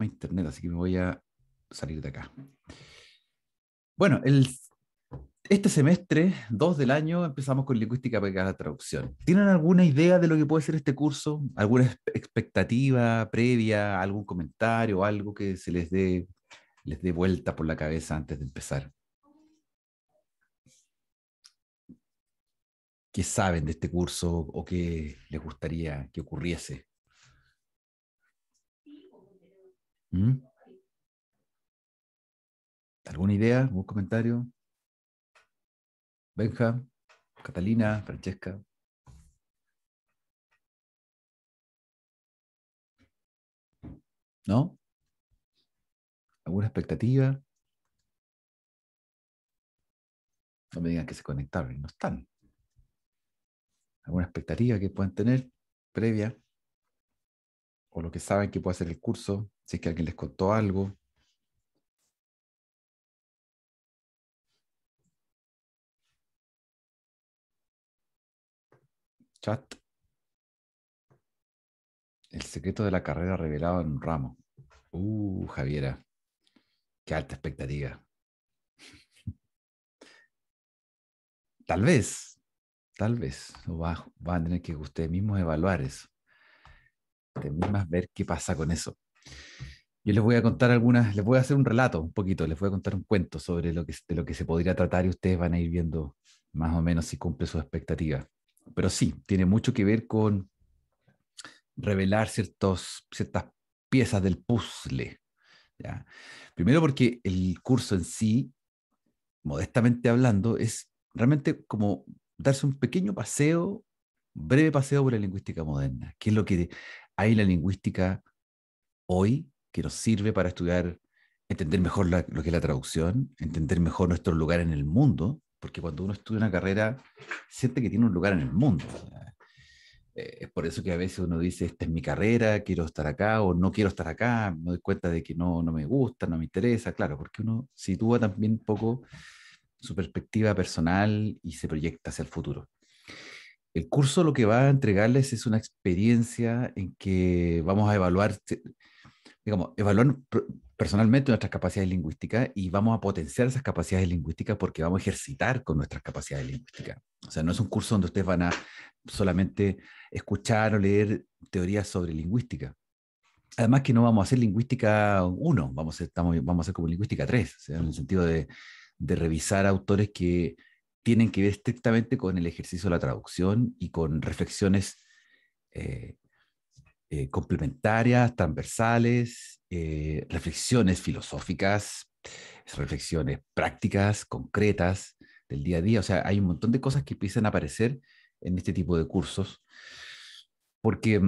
internet, así que me voy a salir de acá. Bueno, este semestre, 2 del año, empezamos con lingüística aplicada a la traducción. ¿Tienen alguna idea de lo que puede ser este curso? ¿Alguna expectativa previa, algún comentario, algo que se les dé vuelta por la cabeza antes de empezar? ¿Qué saben de este curso o qué les gustaría que ocurriese? ¿Mm? ¿Alguna idea? ¿Algún comentario? Benja, Catalina, Francesca, ¿no? ¿Alguna expectativa? No me digan que se conectaron, no están. ¿Alguna expectativa que puedan tener previa? ¿O lo que saben que puede hacer el curso? Si es que alguien les contó algo. Chat. El secreto de la carrera revelado en un ramo. Javiera. Qué alta expectativa. Tal vez, tal vez. Van a tener que ustedes mismos evaluar eso. Ustedes mismas ver qué pasa con eso. Yo les voy a contar algunas, les voy a hacer un relato un poquito, les voy a contar un cuento sobre de lo que se podría tratar y ustedes van a ir viendo más o menos si cumple sus expectativas. Pero sí, tiene mucho que ver con revelar ciertas piezas del puzzle. ¿Ya? Primero porque el curso en sí, modestamente hablando, es realmente como darse un pequeño paseo, breve paseo por la lingüística moderna, que es lo que hay en la lingüística hoy que nos sirve para estudiar, entender mejor lo que es la traducción, entender mejor nuestro lugar en el mundo, porque cuando uno estudia una carrera, siente que tiene un lugar en el mundo. O sea, es por eso que a veces uno dice, esta es mi carrera, quiero estar acá o no quiero estar acá, me doy cuenta de que no me gusta, no me interesa, claro, porque uno sitúa también un poco su perspectiva personal y se proyecta hacia el futuro. El curso lo que va a entregarles es una experiencia en que vamos a evaluar, digamos, personalmente nuestras capacidades lingüísticas y vamos a potenciar esas capacidades lingüísticas porque vamos a ejercitar con nuestras capacidades lingüísticas. O sea, no es un curso donde ustedes van a solamente escuchar o leer teorías sobre lingüística. Además que no vamos a hacer lingüística uno, vamos a hacer como lingüística 3, o sea, en el sentido de revisar autores que tienen que ver estrictamente con el ejercicio de la traducción y con reflexiones eh, complementarias, transversales, reflexiones filosóficas, reflexiones prácticas, concretas del día a día. O sea, hay un montón de cosas que empiezan a aparecer en este tipo de cursos, porque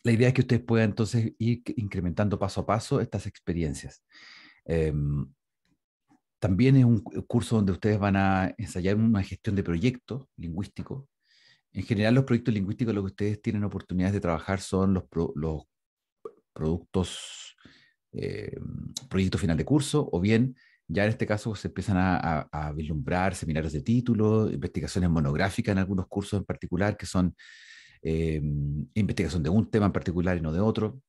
la idea es que ustedes puedan entonces ir incrementando paso a paso estas experiencias. Eh, También es un curso donde ustedes van a ensayar una gestión de proyectos lingüísticos. En general, los proyectos lingüísticos lo que ustedes tienen oportunidades de trabajar son los productos, eh, proyecto final de curso, o bien ya en este caso se empiezan a vislumbrar seminarios de título, investigaciones monográficas en algunos cursos en particular, que son investigación de un tema en particular y no de otro,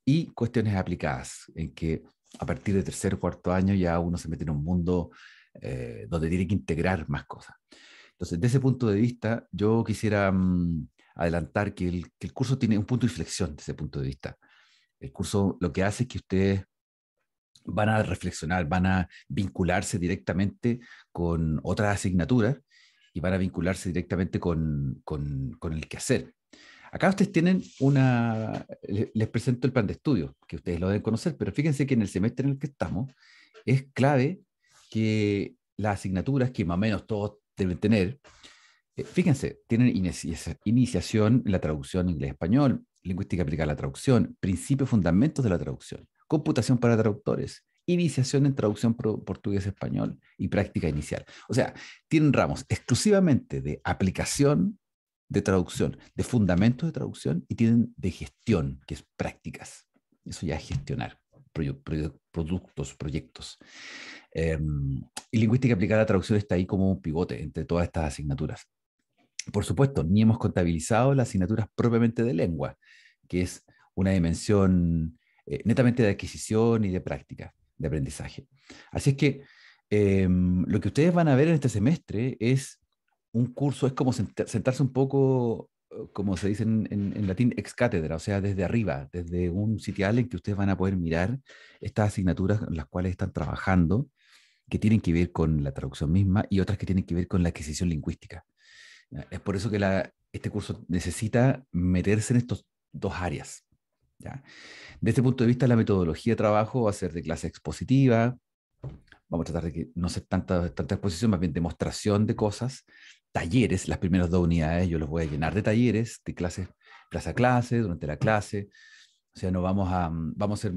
y cuestiones aplicadas, en que a partir de tercer o cuarto año ya uno se mete en un mundo donde tiene que integrar más cosas. Entonces, desde ese punto de vista, yo quisiera adelantar que el curso tiene un punto de inflexión desde ese punto de vista. El curso lo que hace es que ustedes van a reflexionar, van a vincularse directamente con otras asignaturas y van a vincularse directamente con el quehacer. Acá ustedes tienen les presento el plan de estudio, que ustedes lo deben conocer, pero fíjense que en el semestre en el que estamos es clave que las asignaturas que más o menos todos deben tener, fíjense, tienen iniciación en la traducción inglés-español, lingüística aplicada a la traducción, principios fundamentos de la traducción, computación para traductores, iniciación en traducción portugués-español y práctica inicial. O sea, tienen ramos exclusivamente de aplicación de traducción, de fundamentos de traducción y tienen de gestión, que es prácticas. Eso ya es gestionar productos, proyectos. Eh, y lingüística aplicada a la traducción está ahí como un pivote entre todas estas asignaturas. Por supuesto, ni hemos contabilizado las asignaturas propiamente de lengua, que es una dimensión netamente de adquisición y de práctica, de aprendizaje. Así es que lo que ustedes van a ver en este semestre es un curso, es como sentarse un poco, como se dice en latín, ex cátedra, o sea, desde arriba, desde un sitial en que ustedes van a poder mirar estas asignaturas en las cuales están trabajando, que tienen que ver con la traducción misma y otras que tienen que ver con la adquisición lingüística. Es por eso que este curso necesita meterse en estos dos áreas. ¿Ya? Desde este punto de vista, la metodología de trabajo va a ser de clase expositiva. Vamos a tratar de que no sea tanta exposición, más bien demostración de cosas. Talleres, las primeras dos unidades, yo los voy a llenar de talleres, de clase a clase, durante la clase. O sea, no vamos a hacer,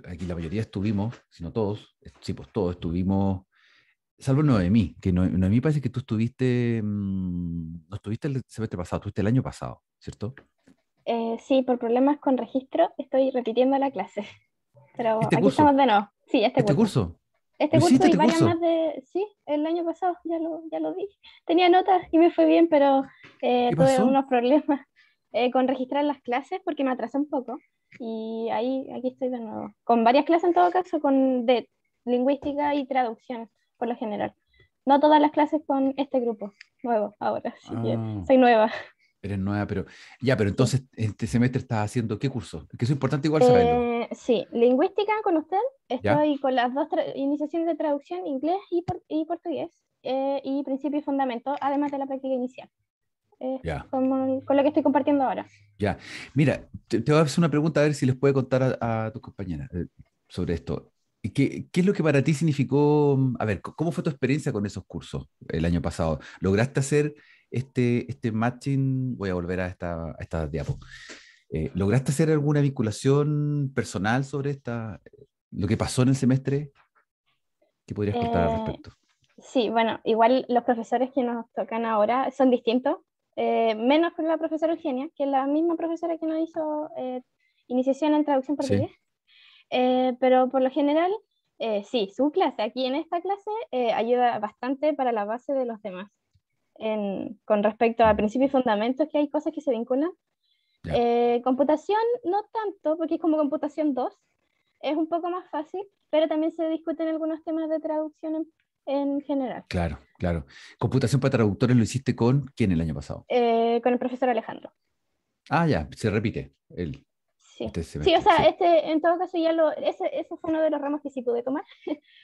aquí la mayoría estuvimos, si no todos, sí, pues todos estuvimos, salvo Noemí, que Noemí parece que tú estuviste, no estuviste el semestre pasado, estuviste el año pasado, ¿cierto? Sí, por problemas con registro estoy repitiendo la clase, pero Este aquí estamos curso, de nuevo. Sí, este este curso. curso, Este ¿lo curso hiciste y este varias más curso? de... Sí, el año pasado ya lo di. Tenía notas y me fue bien, pero ¿Qué tuve pasó? unos problemas con registrar las clases porque me atrasé un poco. Y ahí, aquí estoy de nuevo. Con varias clases en todo caso, de lingüística y traducción, por lo general. No todas las clases con este grupo nuevo ahora, así que Ah, soy nueva. eres nueva, pero ya, pero Sí. entonces este semestre estás haciendo ¿qué curso? Es que eso es importante igual saberlo. Sí, lingüística con usted. ¿Ya? Estoy con las dos iniciaciones de traducción, inglés y portugués, y principio y fundamento, además de la práctica inicial. Ya, Con lo que estoy compartiendo ahora. ya. Mira, te voy a hacer una pregunta a ver si les puede contar a tus compañeras sobre esto. ¿Y qué es lo que para ti significó? A ver, ¿cómo fue tu experiencia con esos cursos el año pasado? ¿Lograste hacer este matching? Voy a volver a esta diapo. ¿Lograste hacer alguna vinculación personal sobre lo que pasó en el semestre? ¿Qué podrías contar al Eh, respecto? sí, bueno, igual los profesores que nos tocan ahora son distintos, menos con la profesora Eugenia, que es la misma profesora que nos hizo iniciación en traducción Sí, portugués. Pero por lo general, sí, su clase, aquí en esta clase, ayuda bastante para la base de los demás. Con respecto a mm, principios y fundamentos, que hay cosas que se vinculan. ya, Computación no tanto, porque es como computación 2 es un poco más fácil, pero también se discuten algunos temas de traducción en general, claro, claro. Computación para traductores lo hiciste con quién el año pasado. con el profesor Alejandro. Ah, ya, se repite Sí. este Sí, o semestre, sea, sí, en todo caso ese fue uno de los ramos que sí pude tomar,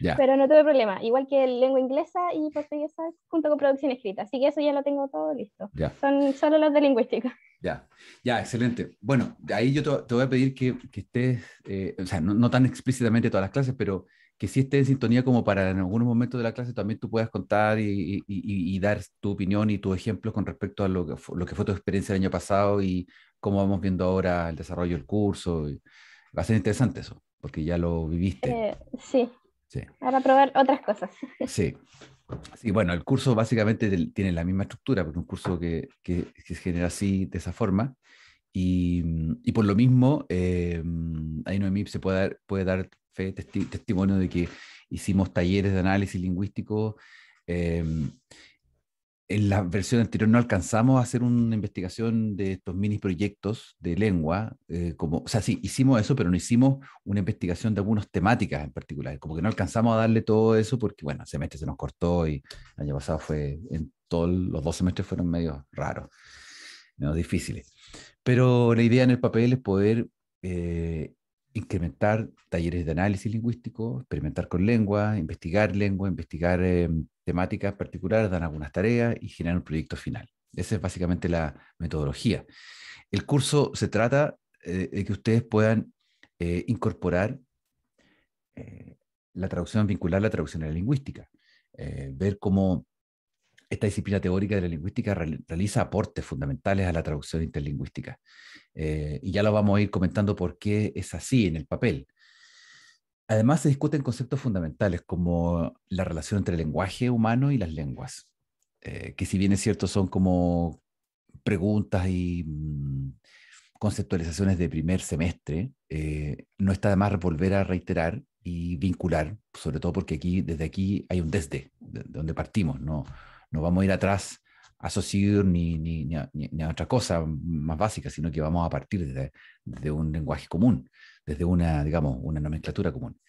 ya, pero no tuve problema, igual que lengua inglesa y portuguesa junto con producción escrita, así que eso ya lo tengo todo listo. ya, Son solo los de lingüística. ya, ya, excelente. Bueno, de ahí yo te voy a pedir que estés, o sea, no tan explícitamente todas las clases, pero que sí estés en sintonía como para en algunos momentos de la clase también tú puedas contar y dar tu opinión y tus ejemplos con respecto a lo que fue tu experiencia el año pasado y cómo vamos viendo ahora el desarrollo del curso. Va a ser interesante eso, porque ya lo viviste. Sí, Sí, para probar otras cosas. sí. Sí, bueno, el curso básicamente tiene la misma estructura, porque es un curso que se genera así, de esa forma, y por lo mismo, ahí Noemí puede dar fe, testimonio de que hicimos talleres de análisis lingüístico. eh, en la versión anterior no alcanzamos a hacer una investigación de estos mini proyectos de lengua, o sea, sí, hicimos eso, pero no hicimos una investigación de algunas temáticas en particular, como que no alcanzamos a darle todo eso porque, bueno, el semestre se nos cortó y el año pasado en todos los 2 semestres fueron medio raros, medio difíciles. Pero la idea en el papel es poder eh, incrementar talleres de análisis lingüístico, experimentar con lengua, investigar temáticas particulares, dan algunas tareas y generar un proyecto final. Esa es básicamente la metodología. El curso se trata de que ustedes puedan incorporar eh, la traducción, vincular la traducción a la lingüística, ver cómo esta disciplina teórica de la lingüística realiza aportes fundamentales a la traducción interlingüística. Y ya lo vamos a ir comentando por qué es así en el papel. Además, se discuten conceptos fundamentales como la relación entre el lenguaje humano y las lenguas, que si bien es cierto son como preguntas y conceptualizaciones de primer semestre, no está de más volver a reiterar y vincular, sobre todo porque desde aquí hay un desde, de donde partimos, no vamos a ir atrás a Saussure ni a otra cosa más básica, sino que vamos a partir de un lenguaje común, desde una, digamos, una nomenclatura común.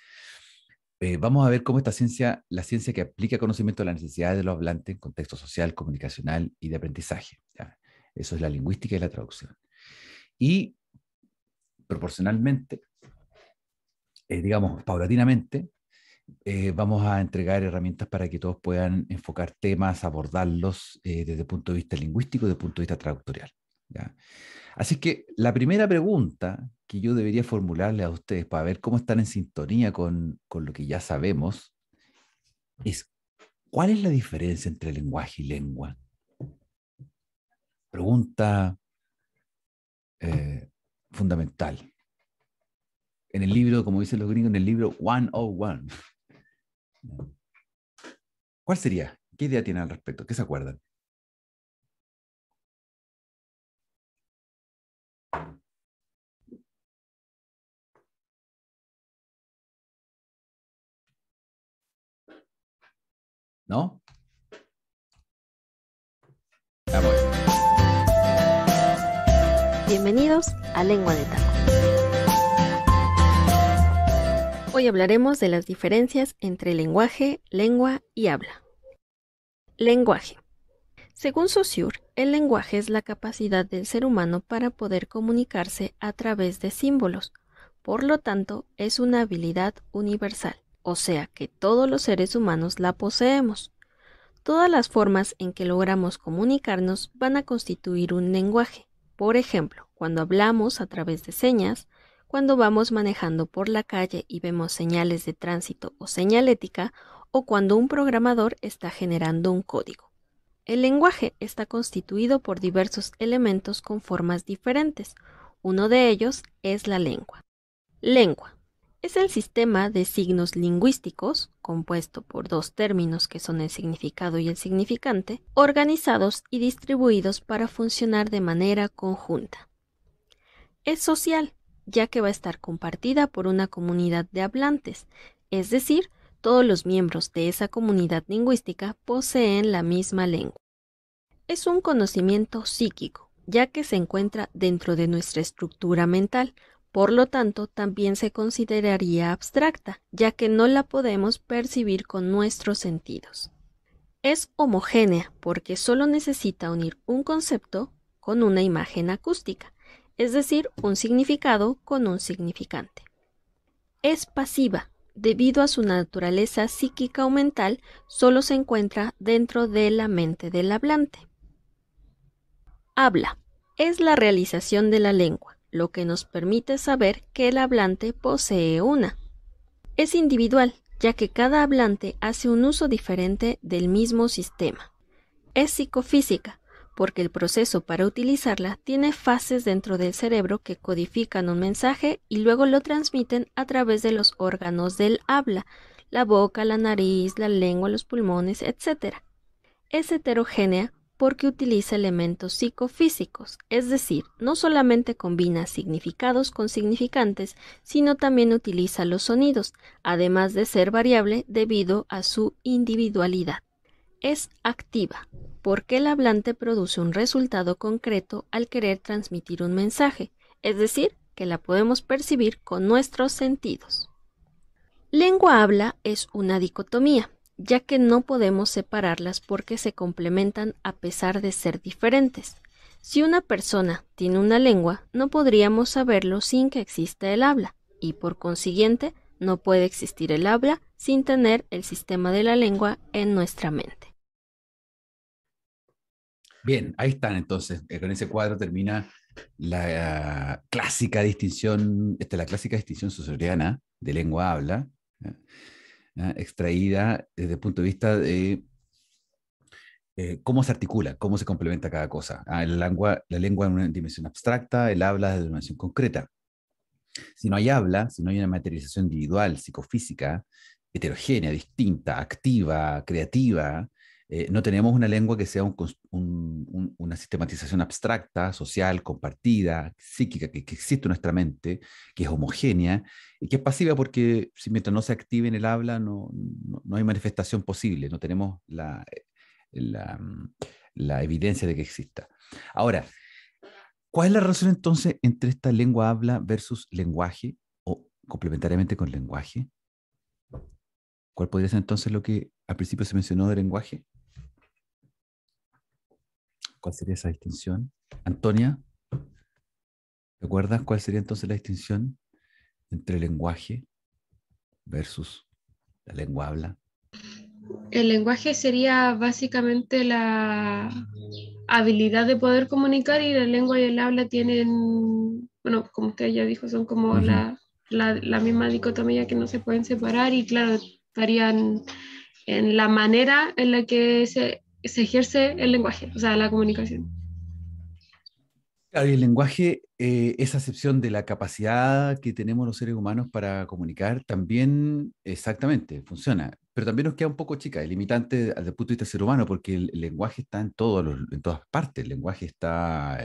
Vamos a ver cómo esta ciencia, la ciencia que aplica conocimiento a las necesidades de los hablantes en contexto social, comunicacional y de aprendizaje. ¿Ya? Eso es la lingüística y la traducción. Y proporcionalmente, digamos, paulatinamente, vamos a entregar herramientas para que todos puedan enfocar temas, abordarlos desde el punto de vista lingüístico y desde el punto de vista traductorial. ¿Ya? Así que la primera pregunta que yo debería formularle a ustedes para ver cómo están en sintonía con lo que ya sabemos es, ¿cuál es la diferencia entre lenguaje y lengua? Pregunta fundamental. En el libro, como dicen los gringos, en el libro 101. ¿Cuál sería? ¿Qué idea tienen al respecto? ¿Qué se acuerdan? ¿No? Vamos. Bienvenidos a Lengua de Taco. Hoy hablaremos de las diferencias entre lenguaje, lengua y habla. Lenguaje. Según Saussure, el lenguaje es la capacidad del ser humano para poder comunicarse a través de símbolos. Por lo tanto, es una habilidad universal, o sea que todos los seres humanos la poseemos. Todas las formas en que logramos comunicarnos van a constituir un lenguaje. Por ejemplo, cuando hablamos a través de señas, cuando vamos manejando por la calle y vemos señales de tránsito o señalética, o cuando un programador está generando un código. El lenguaje está constituido por diversos elementos con formas diferentes. Uno de ellos es la lengua. Lengua. Es el sistema de signos lingüísticos, compuesto por dos términos que son el significado y el significante, organizados y distribuidos para funcionar de manera conjunta. Es social, ya que va a estar compartida por una comunidad de hablantes, es decir, todos los miembros de esa comunidad lingüística poseen la misma lengua. Es un conocimiento psíquico, ya que se encuentra dentro de nuestra estructura mental. Por lo tanto, también se consideraría abstracta, ya que no la podemos percibir con nuestros sentidos. Es homogénea porque solo necesita unir un concepto con una imagen acústica, es decir, un significado con un significante. Es pasiva, debido a su naturaleza psíquica o mental, solo se encuentra dentro de la mente del hablante. Habla. Es la realización de la lengua, lo que nos permite saber que el hablante posee una. Es individual, ya que cada hablante hace un uso diferente del mismo sistema. Es psicofísica, porque el proceso para utilizarla tiene fases dentro del cerebro que codifican un mensaje y luego lo transmiten a través de los órganos del habla, la boca, la nariz, la lengua, los pulmones, etc. Es heterogénea porque utiliza elementos psicofísicos, es decir, no solamente combina significados con significantes, sino también utiliza los sonidos, además de ser variable debido a su individualidad. Es activa, porque el hablante produce un resultado concreto al querer transmitir un mensaje, es decir, que la podemos percibir con nuestros sentidos. Lengua-habla es una dicotomía, ya que no podemos separarlas porque se complementan a pesar de ser diferentes. Si una persona tiene una lengua, no podríamos saberlo sin que exista el habla, y por consiguiente, no puede existir el habla sin tener el sistema de la lengua en nuestra mente. Bien, ahí están entonces. Con ese cuadro termina la clásica distinción, la clásica distinción saussuriana de lengua-habla, extraída desde el punto de vista de cómo se articula, cómo se complementa cada cosa. La lengua en una dimensión abstracta, el habla desde una dimensión concreta. Si no hay habla, si no hay una materialización individual, psicofísica, heterogénea, distinta, activa, creativa, no tenemos una lengua que sea una sistematización abstracta, social, compartida, psíquica, que existe en nuestra mente, que es homogénea y que es pasiva porque si mientras no se active en el habla no hay manifestación posible, no tenemos la evidencia de que exista. Ahora, ¿cuál es la relación entonces entre esta lengua habla versus lenguaje o complementariamente con lenguaje? ¿Cuál podría ser entonces lo que al principio se mencionó de lenguaje? ¿Cuál sería esa distinción? Antonia, ¿recuerdas cuál sería entonces la distinción entre lenguaje versus la lengua habla? El lenguaje sería básicamente la habilidad de poder comunicar, y la lengua y el habla tienen, bueno, como usted ya dijo, son como Uh-huh. la misma dicotomía, que no se pueden separar, y claro, estarían en la manera en la que se ejerce el lenguaje, o sea, la comunicación. Claro, y el lenguaje, esa acepción de la capacidad que tenemos los seres humanos para comunicar, también exactamente funciona, pero también nos queda un poco chica, es limitante desde el punto de vista del ser humano, porque el lenguaje está en todas partes, el lenguaje está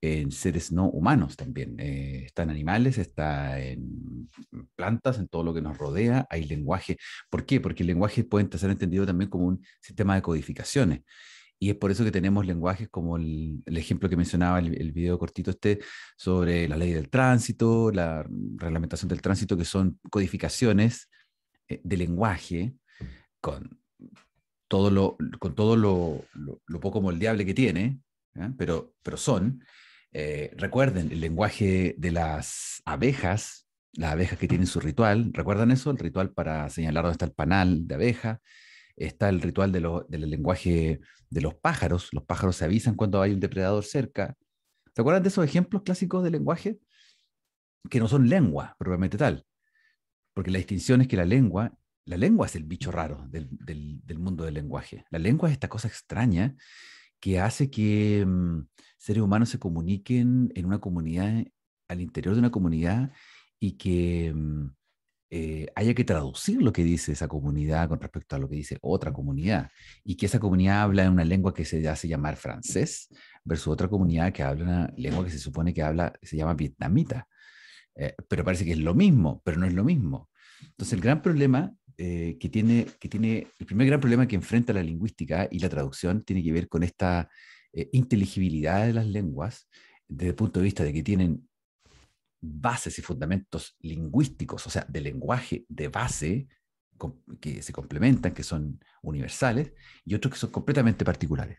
en seres no humanos también, está en animales, está en plantas, en todo lo que nos rodea, hay lenguaje. ¿Por qué? Porque el lenguaje puede ser entendido también como un sistema de codificaciones. Y es por eso que tenemos lenguajes como el ejemplo que mencionaba el video cortito este sobre la ley del tránsito, la reglamentación del tránsito, que son codificaciones de lenguaje con con todo lo poco moldeable que tiene, ¿ya? Pero son. Recuerden el lenguaje de las abejas que tienen su ritual. ¿Recuerdan eso? El ritual para señalar dónde está el panal de abeja. Está el ritual del lenguaje de los pájaros. Los pájaros se avisan cuando hay un depredador cerca. ¿Se acuerdan de esos ejemplos clásicos de lenguaje? Que no son lengua, propiamente tal. Porque la distinción es que la lengua es el bicho raro del mundo del lenguaje. La lengua es esta cosa extraña que hace que seres humanos se comuniquen en una comunidad, al interior de una comunidad, y que haya que traducir lo que dice esa comunidad con respecto a lo que dice otra comunidad, y que esa comunidad habla en una lengua que se hace llamar francés versus otra comunidad que habla una lengua que se supone que se llama vietnamita. Pero parece que es lo mismo, pero no es lo mismo. Entonces, el gran problema el primer gran problema que enfrenta la lingüística y la traducción tiene que ver con esta inteligibilidad de las lenguas, desde el punto de vista de que tienen bases y fundamentos lingüísticos, o sea, de lenguaje de base, que se complementan, que son universales, y otros que son completamente particulares.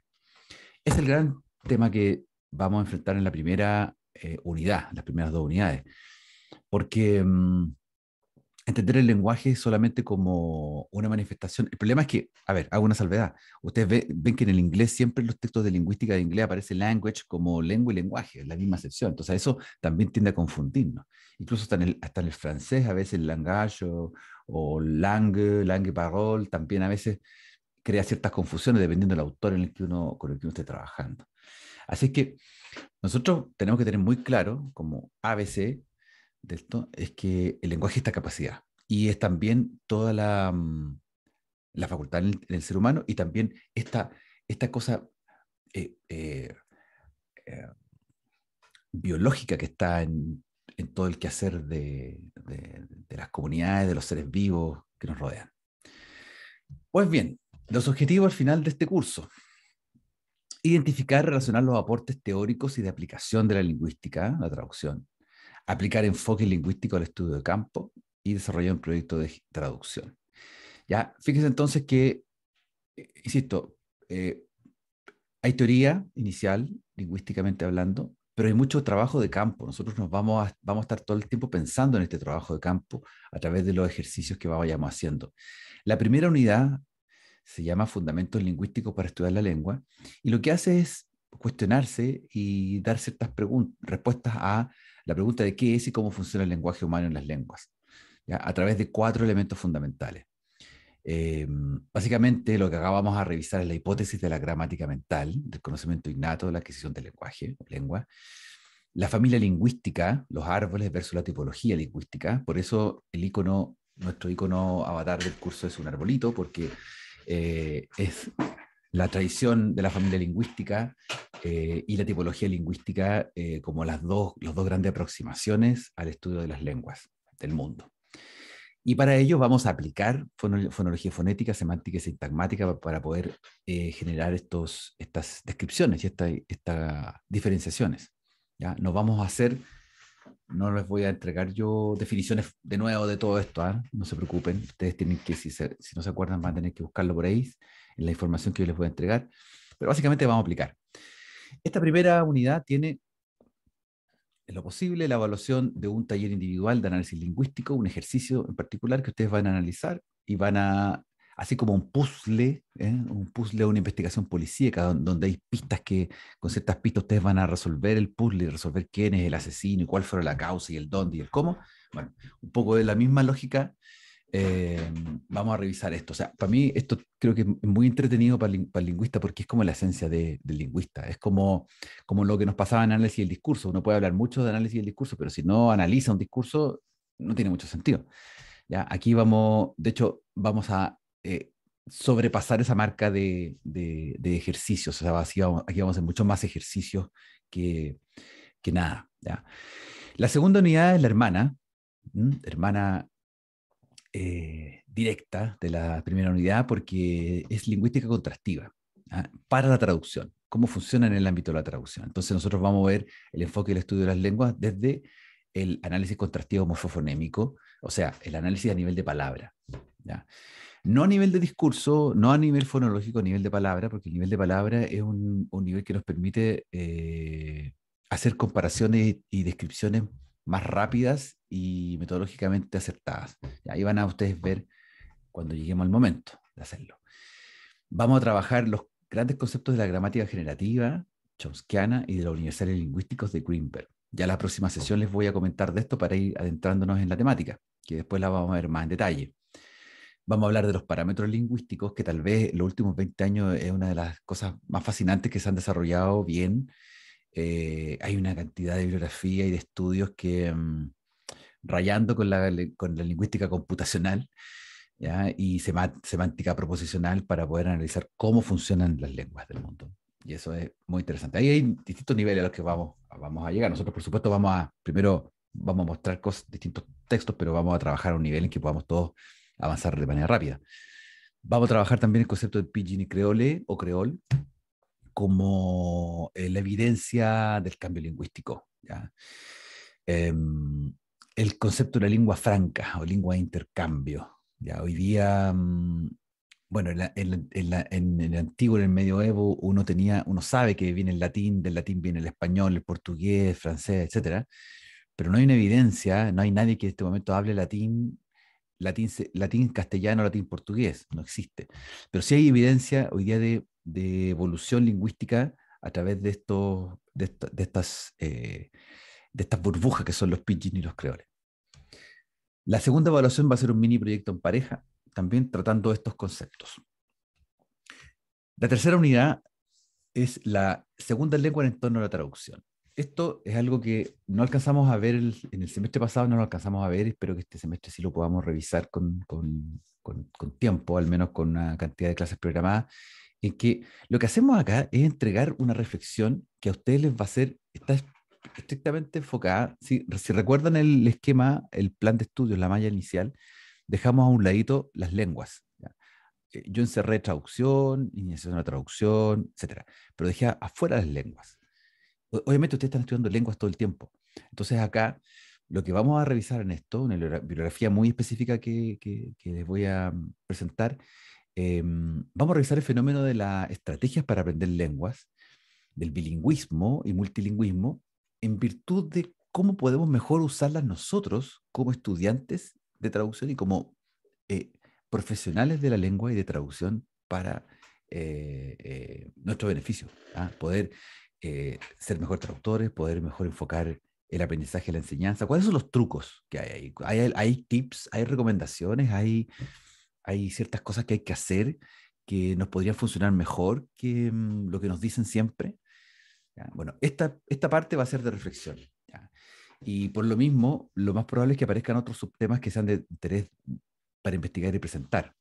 Es el gran tema que vamos a enfrentar en la primera unidad, las primeras dos unidades, porque entender el lenguaje solamente como una manifestación. El problema es que, a ver, hago una salvedad. Ustedes ven que en el inglés siempre en los textos de lingüística de inglés aparece language como lengua y lenguaje, es la misma acepción. Entonces eso también tiende a confundirnos. Incluso hasta en el francés a veces el langage o langue parole también a veces crea ciertas confusiones dependiendo del autor con el que uno esté trabajando. Así que nosotros tenemos que tener muy claro, como ABC, de esto es que el lenguaje es esta capacidad y es también toda la facultad en el ser humano, y también esta cosa eh, eh, eh, biológica que está en todo el quehacer de las comunidades, de los seres vivos que nos rodean. Pues bien, los objetivos al final de este curso: identificar y relacionar los aportes teóricos y de aplicación de la lingüística, la traducción, aplicar enfoque lingüístico al estudio de campo y desarrollar un proyecto de traducción. Ya, fíjense entonces que, insisto, hay teoría inicial, lingüísticamente hablando, pero hay mucho trabajo de campo. Nosotros vamos a estar todo el tiempo pensando en este trabajo de campo a través de los ejercicios que vayamos haciendo. La primera unidad se llama Fundamentos Lingüísticos para Estudiar la Lengua, y lo que hace es cuestionarse y dar ciertas respuestas a la pregunta de qué es y cómo funciona el lenguaje humano en las lenguas, ¿ya? A través de 4 elementos fundamentales. Básicamente lo que acá vamos a revisar es la hipótesis de la gramática mental, del conocimiento innato de la adquisición del lenguaje, lengua, la familia lingüística, los árboles versus la tipología lingüística. Por eso nuestro icono avatar del curso es un arbolito, porque es la tradición de la familia lingüística y la tipología lingüística como las dos grandes aproximaciones al estudio de las lenguas del mundo. Y para ello vamos a aplicar fonología fonética, semántica y sintagmática para poder generar estas descripciones y estas diferenciaciones. ¿Ya? No vamos a hacer, no les voy a entregar yo definiciones de nuevo de todo esto, ¿ah? No se preocupen, ustedes tienen que, si no se acuerdan, van a tener que buscarlo por ahí, en la información que yo les voy a entregar, pero básicamente vamos a aplicar. Esta primera unidad tiene, en lo posible, la evaluación de un taller individual de análisis lingüístico, un ejercicio en particular que ustedes van a analizar y van a, así como un puzzle, una investigación policíaca, donde hay pistas que, con ciertas pistas ustedes van a resolver el puzzle y resolver quién es el asesino y cuál fue la causa y el dónde y el cómo. Bueno, un poco de la misma lógica. Vamos a revisar esto. O sea, para mí esto creo que es muy entretenido para el lingüista porque es como la esencia del lingüista. Es como lo que nos pasaba en análisis del discurso. Uno puede hablar mucho de análisis del discurso, pero si no analiza un discurso, no tiene mucho sentido. ¿Ya? Aquí vamos, de hecho, vamos a sobrepasar esa marca de ejercicios. O sea, aquí vamos a hacer muchos más ejercicios que nada. ¿Ya? La segunda unidad es la hermana. Hermana directa de la primera unidad porque es lingüística contrastiva, ¿ah? Para la traducción, cómo funciona en el ámbito de la traducción. Entonces nosotros vamos a ver el enfoque del estudio de las lenguas desde el análisis contrastivo morfofonémico, o sea, el análisis a nivel de palabra, ¿ya? No a nivel de discurso, no a nivel fonológico, a nivel de palabra, porque el nivel de palabra es un nivel que nos permite hacer comparaciones y descripciones más rápidas y metodológicamente acertadas. Y ahí van a ustedes ver cuando lleguemos al momento de hacerlo. Vamos a trabajar los grandes conceptos de la gramática generativa, chomskiana y de los universales lingüísticos de Greenberg. Ya la próxima sesión les voy a comentar de esto para ir adentrándonos en la temática, que después la vamos a ver más en detalle. Vamos a hablar de los parámetros lingüísticos, que tal vez en los últimos 20 años es una de las cosas más fascinantes que se han desarrollado bien. Hay una cantidad de bibliografía y de estudios que, rayando con la lingüística computacional, ¿ya? Y semántica proposicional para poder analizar cómo funcionan las lenguas del mundo. Y eso es muy interesante. Ahí hay distintos niveles a los que vamos a llegar. Nosotros, por supuesto, primero vamos a mostrar distintos textos, pero vamos a trabajar a un nivel en que podamos todos avanzar de manera rápida. Vamos a trabajar también el concepto de pidgin y creole o creol como la evidencia del cambio lingüístico, ¿ya? El concepto de la lengua franca o lengua de intercambio. ¿Ya? Hoy día, bueno, en el antiguo, en el medioevo, uno sabe que viene el latín, del latín viene el español, el portugués, el francés, etcétera, pero no hay una evidencia, no hay nadie que en este momento hable latín castellano, latín portugués, no existe. Pero sí hay evidencia hoy día de evolución lingüística a través de estas burbujas que son los pidgin y los creoles. La segunda evaluación va a ser un mini proyecto en pareja, también tratando estos conceptos. La tercera unidad es la segunda lengua en torno a la traducción. Esto es algo que no alcanzamos a ver en el semestre pasado, no lo alcanzamos a ver, espero que este semestre sí lo podamos revisar con tiempo, al menos con una cantidad de clases programadas, en que lo que hacemos acá es entregar una reflexión que a ustedes les va a hacer, está estrictamente enfocada. Si recuerdan el esquema, el plan de estudios, la malla inicial, dejamos a un ladito las lenguas, ¿ya? Yo encerré traducción, iniciación a la traducción, etcétera, pero dejé afuera las lenguas. Obviamente ustedes están estudiando lenguas todo el tiempo. Entonces acá lo que vamos a revisar en esto, una bibliografía muy específica que les voy a presentar, vamos a revisar el fenómeno de las estrategias para aprender lenguas, del bilingüismo y multilingüismo, en virtud de cómo podemos mejor usarlas nosotros como estudiantes de traducción y como profesionales de la lengua y de traducción para nuestro beneficio, ¿ah? Poder ser mejor traductores, poder mejor enfocar el aprendizaje y la enseñanza. ¿Cuáles son los trucos que hay ahí? ¿Hay tips, hay recomendaciones, hay ciertas cosas que hay que hacer que nos podrían funcionar mejor que lo que nos dicen siempre? ¿Ya? Bueno, esta parte va a ser de reflexión, ¿ya? Y por lo mismo, lo más probable es que aparezcan otros subtemas que sean de interés para investigar y presentar.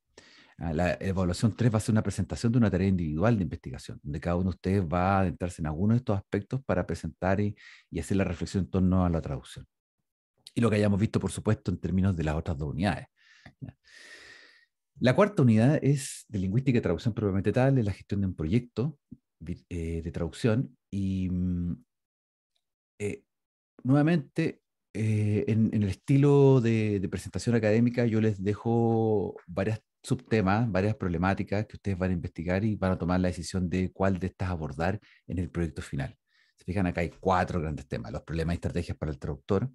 La evaluación 3 va a ser una presentación de una tarea individual de investigación, donde cada uno de ustedes va a adentrarse en algunos de estos aspectos para presentar y hacer la reflexión en torno a la traducción. Y lo que hayamos visto, por supuesto, en términos de las otras dos unidades. La cuarta unidad es de lingüística y traducción propiamente tal, es la gestión de un proyecto de traducción. Y nuevamente, en el estilo de presentación académica, yo les dejo varios subtemas, varias problemáticas que ustedes van a investigar y van a tomar la decisión de cuál de estas abordar en el proyecto final. Se fijan, acá hay 4 grandes temas: los problemas y estrategias para el traductor,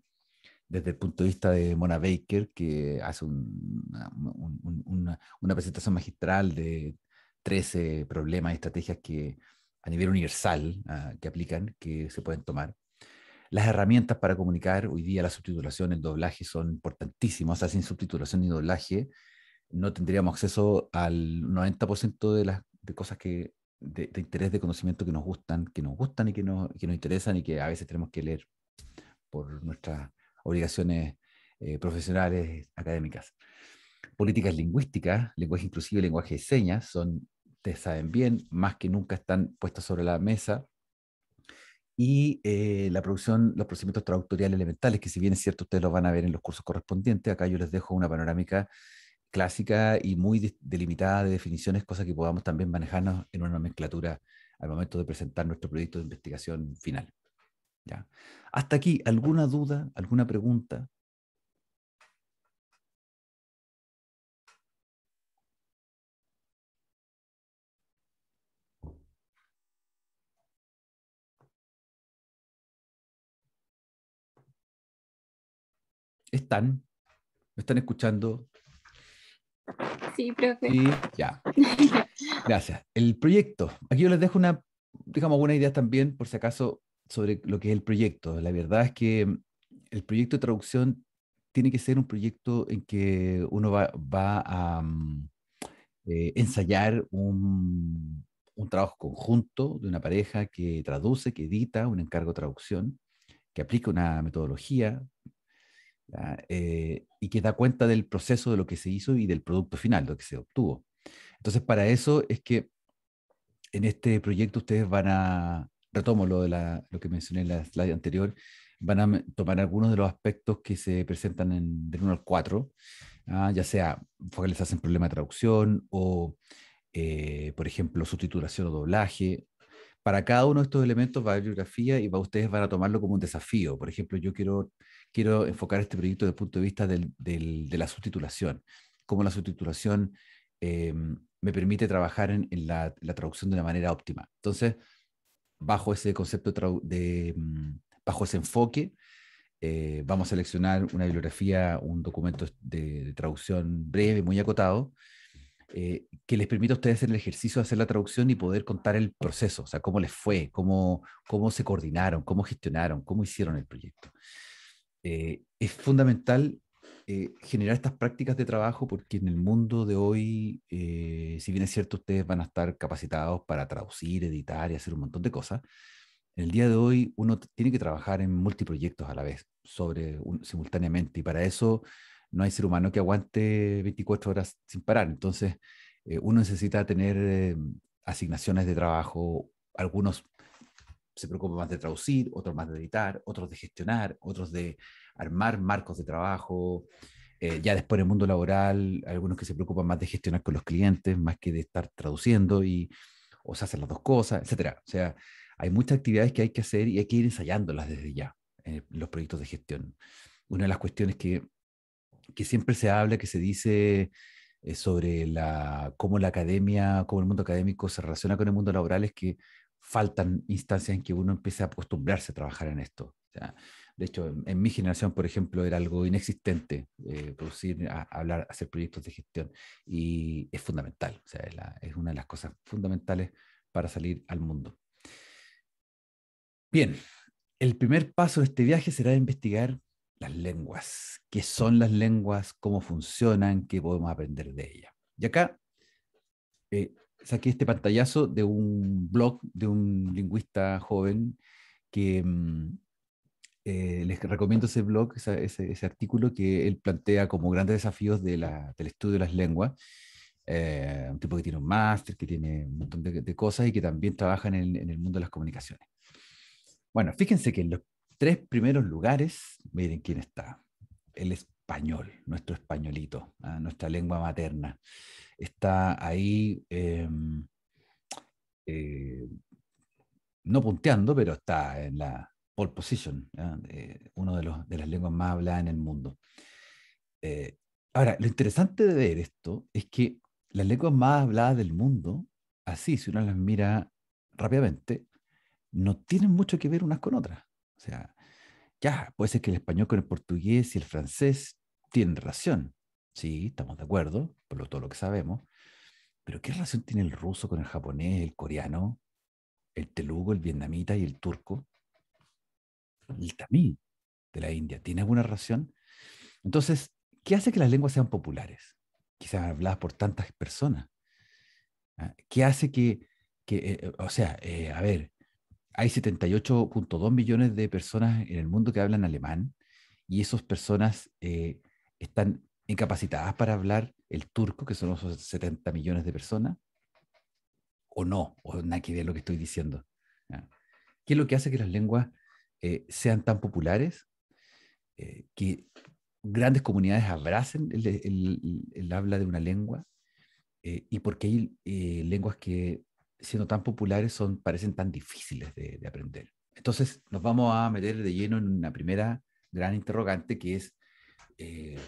desde el punto de vista de Mona Baker, que hace una presentación magistral de 13 problemas y estrategias que a nivel universal que aplican, que se pueden tomar. Las herramientas para comunicar, hoy día la subtitulación, el doblaje son importantísimos. O sea, sin subtitulación y doblaje no tendríamos acceso al 90% de cosas de interés, de conocimiento que nos gustan y que nos interesan y que a veces tenemos que leer por nuestras obligaciones profesionales, académicas. Políticas lingüísticas, lenguaje inclusivo y lenguaje de señas, ustedes saben bien, más que nunca están puestas sobre la mesa. Y la producción, los procedimientos traductoriales elementales, que si bien es cierto ustedes los van a ver en los cursos correspondientes, acá yo les dejo una panorámica clásica y muy delimitada de definiciones, cosas que podamos también manejarnos en una nomenclatura al momento de presentar nuestro proyecto de investigación final. ¿Ya? Hasta aquí, ¿alguna duda, alguna pregunta? ¿Están? ¿Me están escuchando? Sí, profe. Sí, ya. Gracias. El proyecto. Aquí yo les dejo digamos, algunas ideas también, por si acaso, sobre lo que es el proyecto. La verdad es que el proyecto de traducción tiene que ser un proyecto en que uno va a ensayar un trabajo conjunto de una pareja que traduce, que edita un encargo de traducción, que aplica una metodología, y que da cuenta del proceso de lo que se hizo y del producto final, lo que se obtuvo. Entonces, para eso es que en este proyecto ustedes retomo lo que mencioné en la slide anterior, van a tomar algunos de los aspectos que se presentan del 1 al 4, ya sea focalizarse en problema de traducción o, por ejemplo, subtitulación o doblaje. Para cada uno de estos elementos va a haber bibliografía y ustedes van a tomarlo como un desafío. Por ejemplo, yo quiero enfocar este proyecto desde el punto de vista de la subtitulación, cómo la subtitulación me permite trabajar en la traducción de una manera óptima. Entonces, bajo ese concepto bajo ese enfoque, vamos a seleccionar una bibliografía, un documento de traducción breve, muy acotado, que les permita a ustedes hacer el ejercicio de hacer la traducción y poder contar el proceso, o sea, cómo les fue, cómo se coordinaron, cómo gestionaron, cómo hicieron el proyecto. Es fundamental generar estas prácticas de trabajo porque en el mundo de hoy, si bien es cierto, ustedes van a estar capacitados para traducir, editar y hacer un montón de cosas, en el día de hoy uno tiene que trabajar en multiproyectos a la vez, simultáneamente, y para eso no hay ser humano que aguante 24 horas sin parar. Entonces, uno necesita tener asignaciones de trabajo, algunos se preocupan más de traducir, otros más de editar, otros de gestionar, otros de armar marcos de trabajo. Ya después en el mundo laboral, algunos que se preocupan más de gestionar con los clientes, más que de estar traduciendo, o se hacen las dos cosas, etcétera. O sea, hay muchas actividades que hay que hacer y hay que ir ensayándolas desde ya en los proyectos de gestión. Una de las cuestiones que siempre se habla, que se dice sobre cómo la academia, cómo el mundo académico se relaciona con el mundo laboral, es que faltan instancias en que uno empiece a acostumbrarse a trabajar en esto. O sea, de hecho, en mi generación, por ejemplo, era algo inexistente producir, hablar, hacer proyectos de gestión, y es fundamental. O sea, es una de las cosas fundamentales para salir al mundo. Bien, el primer paso de este viaje será investigar las lenguas. ¿Qué son las lenguas? ¿Cómo funcionan? ¿Qué podemos aprender de ellas? Y acá saqué este pantallazo de un blog de un lingüista joven que les recomiendo ese blog, ese artículo que él plantea como grandes desafíos del estudio de las lenguas. Un tipo que tiene un máster, que tiene un montón de cosas y que también trabaja en el mundo de las comunicaciones. Bueno, fíjense que en los 3 primeros lugares, miren quién está. Él es español, nuestro españolito, nuestra lengua materna. Está ahí, no punteando, pero está en la pole position, uno de las lenguas más habladas en el mundo. Ahora, lo interesante de ver esto es que las lenguas más habladas del mundo, así, si uno las mira rápidamente, no tienen mucho que ver unas con otras. O sea, ya, puede ser que el español con el portugués y el francés tienen relación. Sí, estamos de acuerdo, todo lo que sabemos. Pero ¿qué relación tiene el ruso con el japonés, el coreano, el telugo, el vietnamita y el turco? El tamil de la India, ¿tiene alguna relación? Entonces, ¿qué hace que las lenguas sean populares? Que sean habladas por tantas personas. ¿Qué hace a ver, hay 78.2 millones de personas en el mundo que hablan alemán y esas personas están incapacitadas para hablar el turco, que son esos 70 millones de personas, o no, o nada que ver lo que estoy diciendo. ¿Ya? ¿Qué es lo que hace que las lenguas sean tan populares? Que grandes comunidades abracen el habla de una lengua y porque hay lenguas que, siendo tan populares, parecen tan difíciles de aprender. Entonces, nos vamos a meter de lleno en una primera gran interrogante que es eh,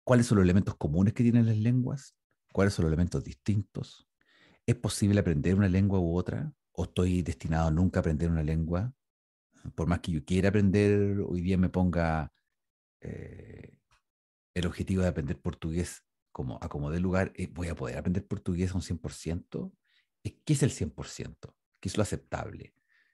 ¿cuáles son los elementos comunes que tienen las lenguas? ¿Cuáles son los elementos distintos? ¿Es posible aprender una lengua u otra? ¿O estoy destinado a nunca aprender una lengua? Por más que yo quiera aprender, hoy día me ponga el objetivo de aprender portugués como de lugar, ¿voy a poder aprender portugués a un 100%? ¿Qué es el 100%? ¿Qué es lo aceptable?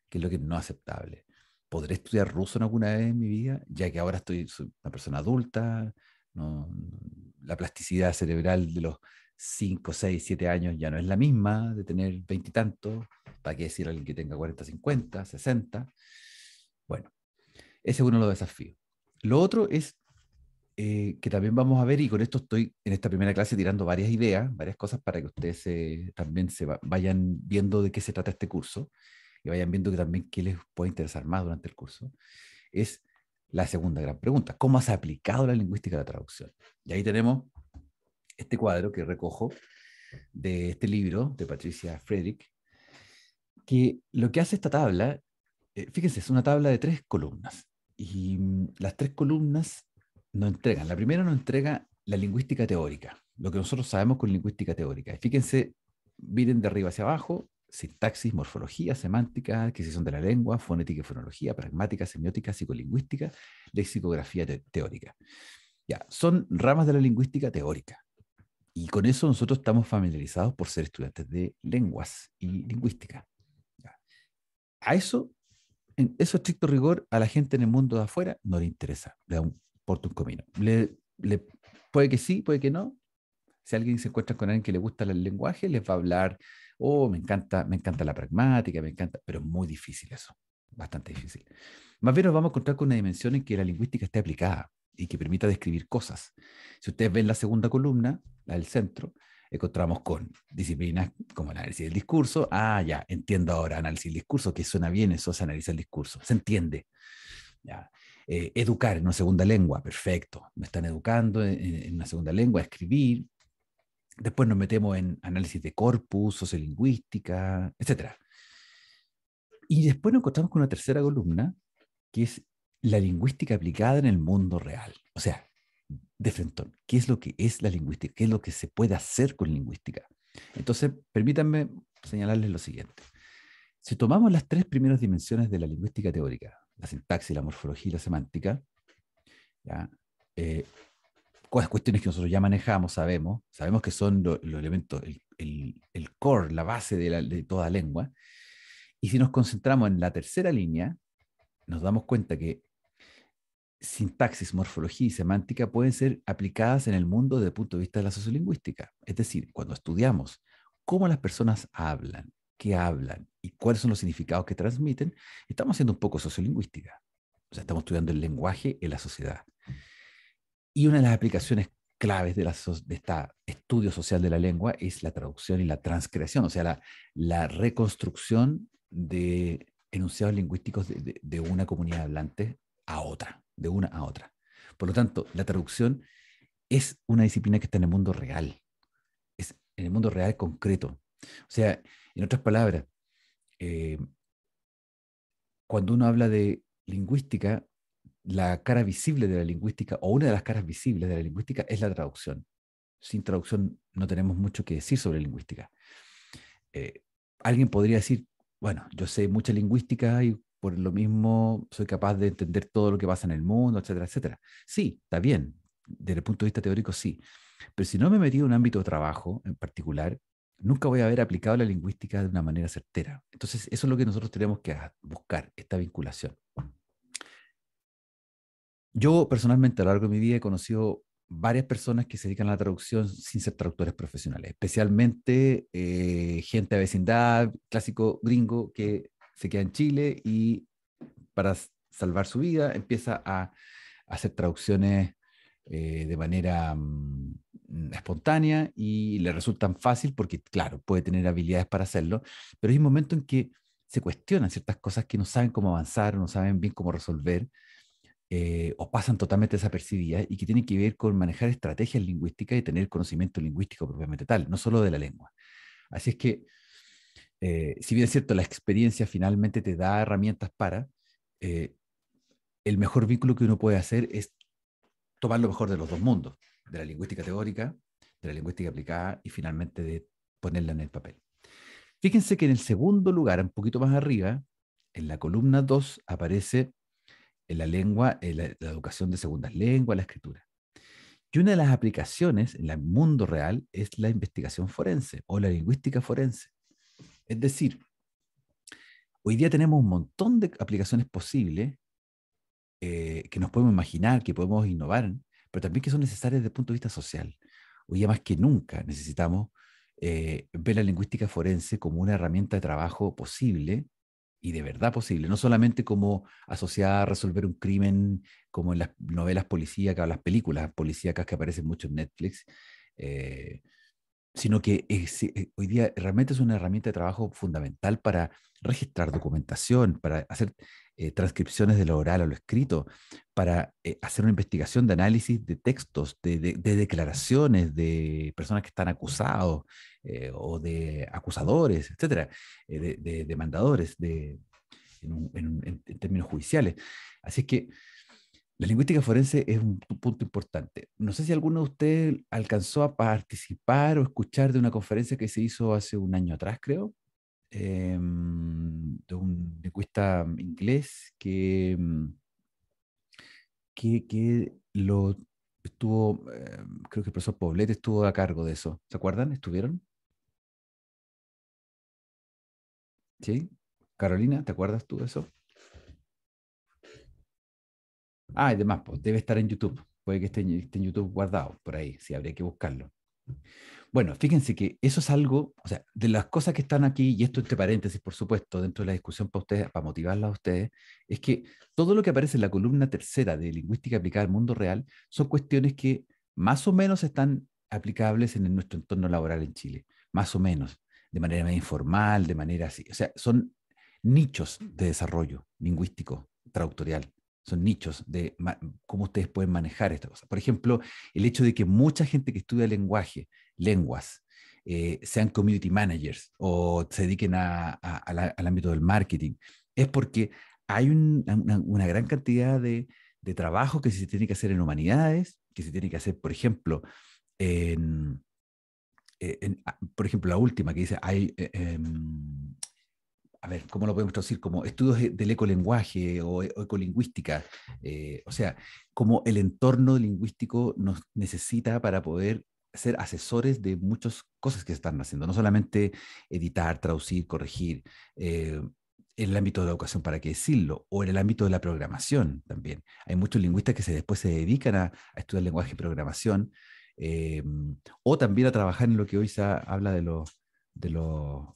¿Qué es lo que no aceptable? ¿Podré estudiar ruso en alguna vez en mi vida? Ya que ahora soy una persona adulta, la plasticidad cerebral de los 5, 6, 7 años ya no es la misma de tener 20 y tantos. ¿Para qué decir a alguien que tenga 40, 50, 60? Bueno, ese es uno de los desafíos. Lo otro es que también vamos a ver, y con esto estoy en esta primera clase tirando varias ideas, varias cosas para que ustedes también vayan viendo de qué se trata este curso y vayan viendo que también qué les puede interesar más durante el curso, es la segunda gran pregunta: ¿cómo has aplicado la lingüística a la traducción? Y ahí tenemos este cuadro que recojo de este libro de Patricia Frederick, que lo que hace esta tabla, fíjense, es una tabla de 3 columnas, y las 3 columnas nos entregan, la primera nos entrega la lingüística teórica, lo que nosotros sabemos con lingüística teórica. Y fíjense, miren de arriba hacia abajo: sintaxis, morfología, semántica, adquisición de la lengua, fonética y fonología, pragmática, semiótica, psicolingüística, lexicografía teórica. Ya, son ramas de la lingüística teórica. Y con eso nosotros estamos familiarizados por ser estudiantes de lenguas y lingüística. Ya. A eso, en eso estricto rigor, a la gente en el mundo de afuera no le interesa, le da un porto un comino. Puede que sí, puede que no. Si alguien se encuentra con alguien que le gusta el lenguaje, les va a hablar: oh, me encanta la pragmática, me encanta, pero es muy difícil eso, bastante difícil. Más bien nos vamos a encontrar con una dimensión en que la lingüística esté aplicada y que permita describir cosas. Si ustedes ven la segunda columna, la del centro, encontramos con disciplinas como análisis del discurso. Ah, ya, entiendo ahora, análisis del discurso, que suena bien, eso se analiza el discurso, se entiende. Ya. Educar en una segunda lengua, perfecto, me están educando en una segunda lengua a escribir. Después nos metemos en análisis de corpus, sociolingüística, etc. Y después nos encontramos con una tercera columna, que es la lingüística aplicada en el mundo real. O sea, de frente, ¿qué es lo que es la lingüística? ¿Qué es lo que se puede hacer con lingüística? Entonces, permítanme señalarles lo siguiente. Si tomamos las 3 primeras dimensiones de la lingüística teórica, la sintaxis, la morfología y la semántica, ¿ya? Cuestiones que nosotros ya manejamos, sabemos que son los elementos, el core, la base de toda lengua. Y si nos concentramos en la tercera línea, nos damos cuenta que sintaxis, morfología y semántica pueden ser aplicadas en el mundo desde el punto de vista de la sociolingüística. Es decir, cuando estudiamos cómo las personas hablan, qué hablan y cuáles son los significados que transmiten, estamos haciendo un poco sociolingüística. O sea, estamos estudiando el lenguaje en la sociedad. Y una de las aplicaciones claves de este estudio social de la lengua es la traducción y la transcreación, o sea, la reconstrucción del enunciados lingüísticos de una comunidad hablante a otra, de una a otra. Por lo tanto, la traducción es una disciplina que está en el mundo real, es en el mundo real concreto. O sea, en otras palabras, eh, cuando uno habla de lingüística, la cara visible de la lingüística, o una de las caras visibles de la lingüística, es la traducción. Sin traducción no tenemos mucho que decir sobre lingüística. Eh, Alguien podría decir, bueno, yo sé mucha lingüística y por lo mismo soy capaz de entender todo lo que pasa en el mundo, etcétera, etcétera. Sí, está bien, desde el punto de vista teórico sí, pero si no me he metido en un ámbito de trabajo en particular, nunca voy a haber aplicado la lingüística de una manera certera. Entonces, eso es lo que nosotros tenemos que buscar, esta vinculación. Yo personalmente a lo largo de mi vida he conocido varias personas que se dedican a la traducción sin ser traductores profesionales, especialmente gente de vecindad, clásico gringo que se queda en Chile y para salvar su vida empieza a hacer traducciones de manera espontánea y le resultan fácil porque, claro, puede tener habilidades para hacerlo, pero hay un momento en que se cuestionan ciertas cosas que no saben cómo avanzar, no saben bien cómo resolver, o pasan totalmente desapercibidas y que tienen que ver con manejar estrategias lingüísticas y tener conocimiento lingüístico propiamente tal, no solo de la lengua. Así es que, si bien es cierto, la experiencia finalmente te da herramientas para, eh, el mejor vínculo que uno puede hacer es tomar lo mejor de los dos mundos, de la lingüística teórica, de la lingüística aplicada y finalmente de ponerla en el papel. Fíjense que en el segundo lugar, un poquito más arriba, en la columna 2 aparece en la lengua, la educación de segundas lenguas, la escritura. Y una de las aplicaciones en el mundo real es la investigación forense o la lingüística forense. Es decir, hoy día tenemos un montón de aplicaciones posibles que nos podemos imaginar, que podemos innovar, pero también que son necesarias desde el punto de vista social. Hoy día más que nunca necesitamos ver la lingüística forense como una herramienta de trabajo posible y de verdad posible, no solamente como asociada a resolver un crimen como en las novelas policíacas o las películas policíacas que aparecen mucho en Netflix, eh, sino que hoy día realmente es una herramienta de trabajo fundamental para registrar documentación, para hacer transcripciones de lo oral a lo escrito, para hacer una investigación de análisis de textos, de declaraciones de personas que están acusados o de acusadores, etcétera, de demandadores en términos judiciales. Así es que la lingüística forense es un punto importante. No sé si alguno de ustedes alcanzó a participar o escuchar de una conferencia que se hizo hace un año atrás, creo, de un lingüista inglés que lo estuvo, creo que el profesor Poblete estuvo a cargo de eso. ¿Se acuerdan? ¿Estuvieron? ¿Sí? Carolina, ¿te acuerdas tú de eso? Ah, y demás, pues debe estar en YouTube. Puede que esté en YouTube guardado por ahí, sí, habría que buscarlo. Bueno, fíjense que eso es algo, o sea, de las cosas que están aquí, y esto entre paréntesis, por supuesto, dentro de la discusión para ustedes, para motivarla a ustedes, es que todo lo que aparece en la columna tercera de lingüística aplicada al mundo real son cuestiones que más o menos están aplicables en nuestro entorno laboral en Chile, más o menos, de manera más informal, de manera así. O sea, son nichos de desarrollo lingüístico, traductorial. Son nichos de cómo ustedes pueden manejar esta cosa. Por ejemplo, el hecho de que mucha gente que estudia lenguas, sean community managers o se dediquen al ámbito del marketing, es porque hay una gran cantidad de trabajo que se tiene que hacer en humanidades, que se tiene que hacer, por ejemplo, en, por ejemplo, la última que dice, a ver, ¿cómo lo podemos traducir? Como estudios del ecolenguaje o ecolingüística. O sea, como el entorno lingüístico nos necesita para poder ser asesores de muchas cosas que se están haciendo, no solamente editar, traducir, corregir, en el ámbito de la educación, para qué decirlo, o en el ámbito de la programación también. Hay muchos lingüistas que después se dedican a estudiar lenguaje y programación, eh, o también a trabajar en lo que hoy se habla de los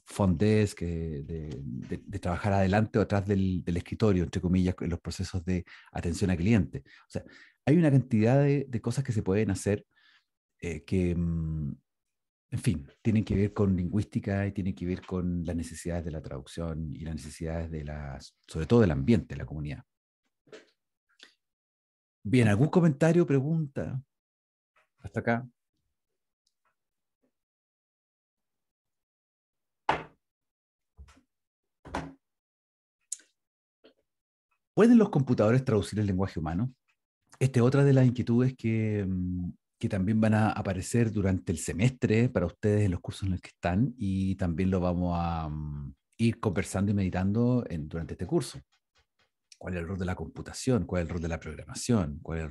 front desk, de trabajar adelante o atrás del escritorio, entre comillas, en los procesos de atención al cliente. O sea, hay una cantidad de cosas que se pueden hacer que en fin, tienen que ver con lingüística y tienen que ver con las necesidades de la traducción y las necesidades sobre todo del ambiente, de la comunidad. Bien, ¿algún comentario, pregunta? Hasta acá. ¿Pueden los computadores traducir el lenguaje humano? Esta es otra de las inquietudes que también van a aparecer durante el semestre para ustedes en los cursos en los que están, y también lo vamos a ir conversando y meditando durante este curso. ¿Cuál es el rol de la computación? ¿Cuál es el rol de la programación? ¿Cuál es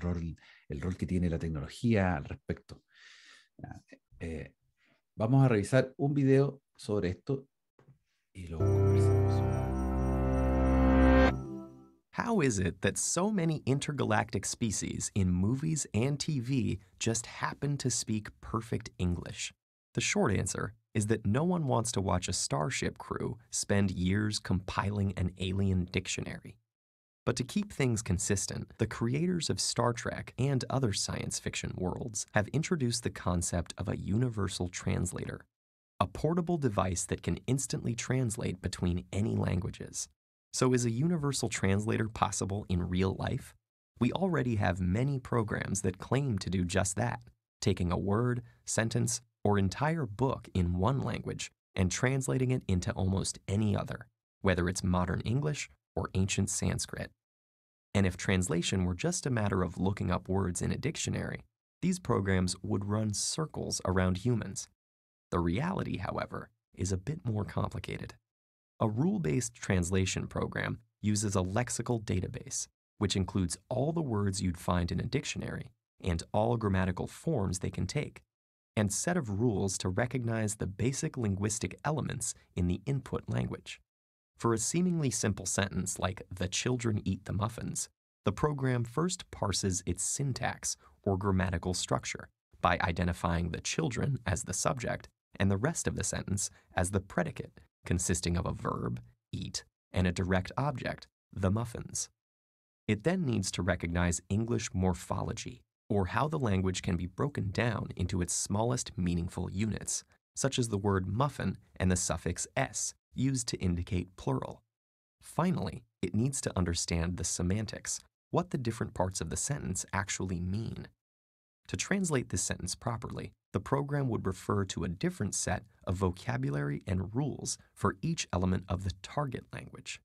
el rol que tiene la tecnología al respecto? Vamos a revisar un video sobre esto y lo conversamos. How is it that so many intergalactic species in movies and TV just happen to speak perfect English? The short answer is that no one wants to watch a starship crew spend years compiling an alien dictionary. But to keep things consistent, the creators of Star Trek and other science fiction worlds have introduced the concept of a universal translator, a portable device that can instantly translate between any languages. So is a universal translator possible in real life? We already have many programs that claim to do just that, taking a word, sentence, or entire book in one language and translating it into almost any other, whether it's modern English or ancient Sanskrit. And if translation were just a matter of looking up words in a dictionary, these programs would run circles around humans. The reality, however, is a bit more complicated. A rule-based translation program uses a lexical database, which includes all the words you'd find in a dictionary and all grammatical forms they can take, and set of rules to recognize the basic linguistic elements in the input language. For a seemingly simple sentence like, "The children eat the muffins," the program first parses its syntax or grammatical structure by identifying the children as the subject and the rest of the sentence as the predicate, consisting of a verb, eat, and a direct object, the muffins. It then needs to recognize English morphology, or how the language can be broken down into its smallest meaningful units, such as the word muffin and the suffix s, used to indicate plural. Finally, it needs to understand the semantics, what the different parts of the sentence actually mean. To translate this sentence properly, the program would refer to a different set of vocabulary and rules for each element of the target language.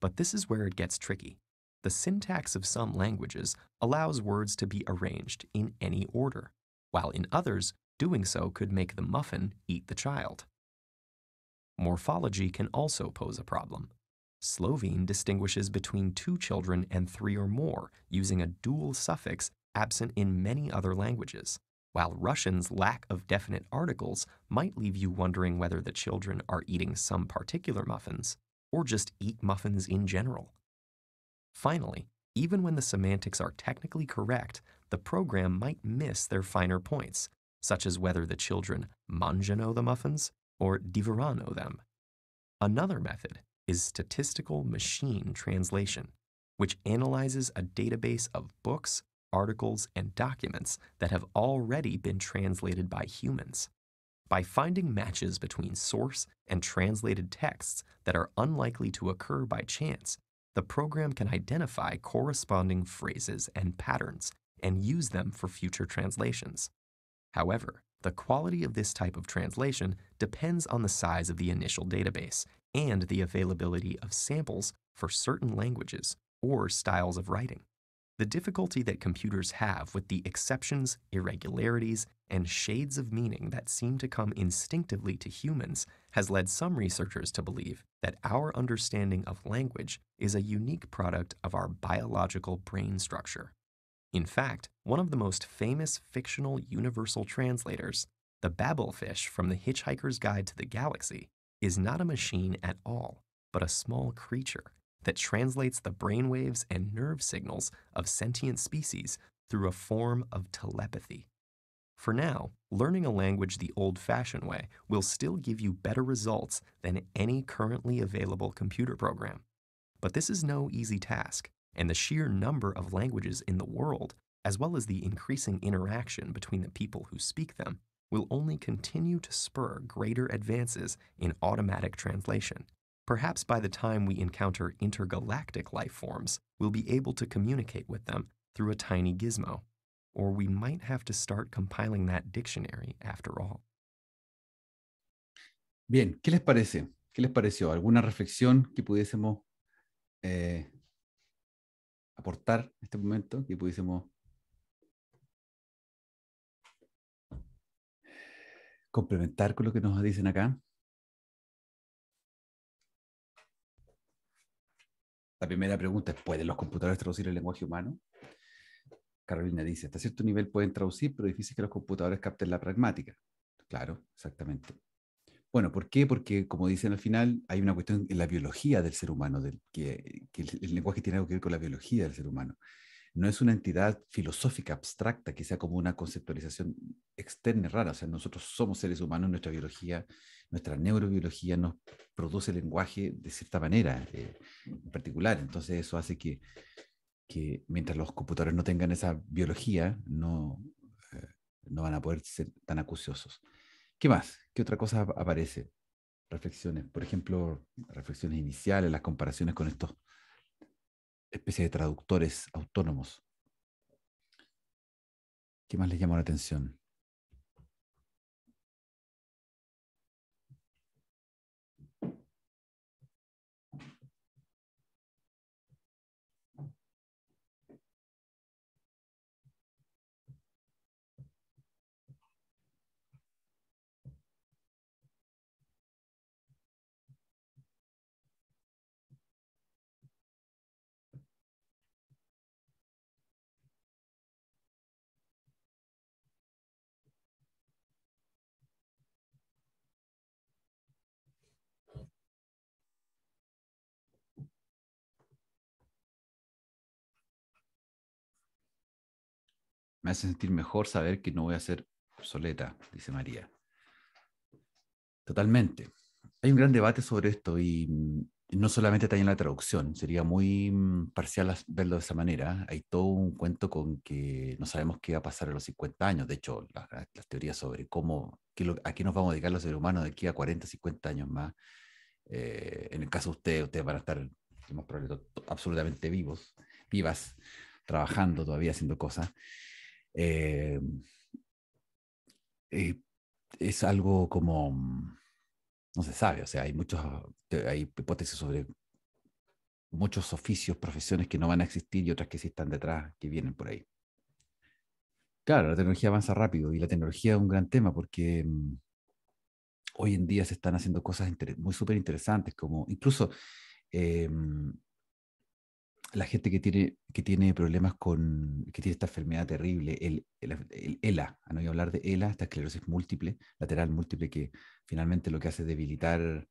But this is where it gets tricky. The syntax of some languages allows words to be arranged in any order, while in others, doing so could make the muffin eat the child. Morphology can also pose a problem. Slovene distinguishes between 2 children and 3 or more using a dual suffix absent in many other languages, while Russian's lack of definite articles might leave you wondering whether the children are eating some particular muffins or just eat muffins in general. Finally, even when the semantics are technically correct, the program might miss their finer points, such as whether the children mangiano the muffins or divorano them. Another method is statistical machine translation, which analyzes a database of books, articles, and documents that have already been translated by humans. By finding matches between source and translated texts that are unlikely to occur by chance, the program can identify corresponding phrases and patterns and use them for future translations. However, the quality of this type of translation depends on the size of the initial database and the availability of samples for certain languages or styles of writing. The difficulty that computers have with the exceptions, irregularities, and shades of meaning that seem to come instinctively to humans has led some researchers to believe that our understanding of language is a unique product of our biological brain structure. In fact, one of the most famous fictional universal translators, the Babelfish from The Hitchhiker's Guide to the Galaxy, is not a machine at all, but a small creature that translates the brainwaves and nerve signals of sentient species through a form of telepathy. For now, learning a language the old-fashioned way will still give you better results than any currently available computer program. But this is no easy task, and the sheer number of languages in the world, as well as the increasing interaction between the people who speak them, will only continue to spur greater advances in automatic translation. Perhaps by the time we encounter intergalactic life forms, we'll be able to communicate with them through a tiny gizmo. Or we might have to start compiling that dictionary after all. Bien, ¿qué les parece? ¿Qué les pareció? ¿Alguna reflexión que pudiésemos aportar en este momento? Que pudiésemos complementar con lo que nos dicen acá. La primera pregunta es, ¿pueden los computadores traducir el lenguaje humano? Carolina dice, hasta cierto nivel pueden traducir, pero es difícil que los computadores capten la pragmática. Claro, exactamente. Bueno, ¿por qué? Porque, como dicen al final, hay una cuestión en la biología del ser humano, que el lenguaje tiene algo que ver con la biología del ser humano. No es una entidad filosófica abstracta que sea como una conceptualización externa y rara. O sea, nosotros somos seres humanos, nuestra biología, nuestra neurobiología nos produce lenguaje de cierta manera en particular. Entonces eso hace que mientras los computadores no tengan esa biología, no van a poder ser tan acuciosos. ¿Qué más? ¿Qué otra cosa aparece? Reflexiones, por ejemplo, reflexiones iniciales, las comparaciones con estos especies de traductores autónomos. ¿Qué más les llamó la atención? Me hace sentir mejor saber que no voy a ser obsoleta, dice María. Totalmente. Hay un gran debate sobre esto y no solamente está en la traducción, sería muy parcial verlo de esa manera. Hay todo un cuento con que no sabemos qué va a pasar a los 50 años. De hecho, las teorías sobre a qué nos vamos a dedicar los seres humanos de aquí a 40, 50 años más. En el caso de ustedes van a estar absolutamente vivas, trabajando todavía, haciendo cosas. Es algo como, no se sabe, o sea, hay hipótesis sobre muchos oficios, profesiones que no van a existir y otras que sí están detrás, que vienen por ahí. Claro, la tecnología avanza rápido y la tecnología es un gran tema porque hoy en día se están haciendo cosas muy súper interesantes, como incluso la gente que tiene problemas que tiene esta enfermedad terrible, el ELA, no voy a hablar de ELA, esta esclerosis múltiple, lateral múltiple, que finalmente lo que hace es debilitar,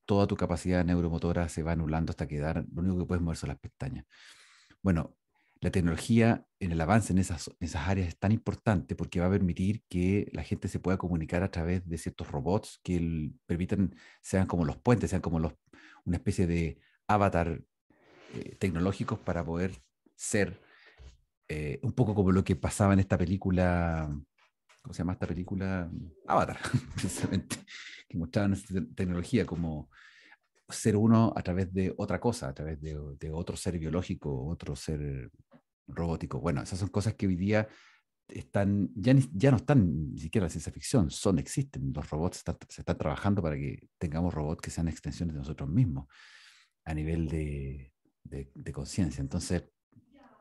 toda tu capacidad neuromotora se va anulando hasta quedar, lo único que puedes mover son las pestañas. Bueno, la tecnología en el avance en esas áreas es tan importante porque va a permitir que la gente se pueda comunicar a través de ciertos robots que permitan, sean como los puentes, sean como una especie de avatar tecnológicos para poder ser un poco como lo que pasaba en esta película, ¿cómo se llama esta película? Avatar, precisamente, que mostraban esta tecnología como ser uno a través de otra cosa, a través de otro ser biológico, otro ser robótico. Bueno, esas son cosas que hoy día ya no están ni siquiera en ciencia ficción, existen. Los robots se están trabajando para que tengamos robots que sean extensiones de nosotros mismos a nivel de conciencia. Entonces,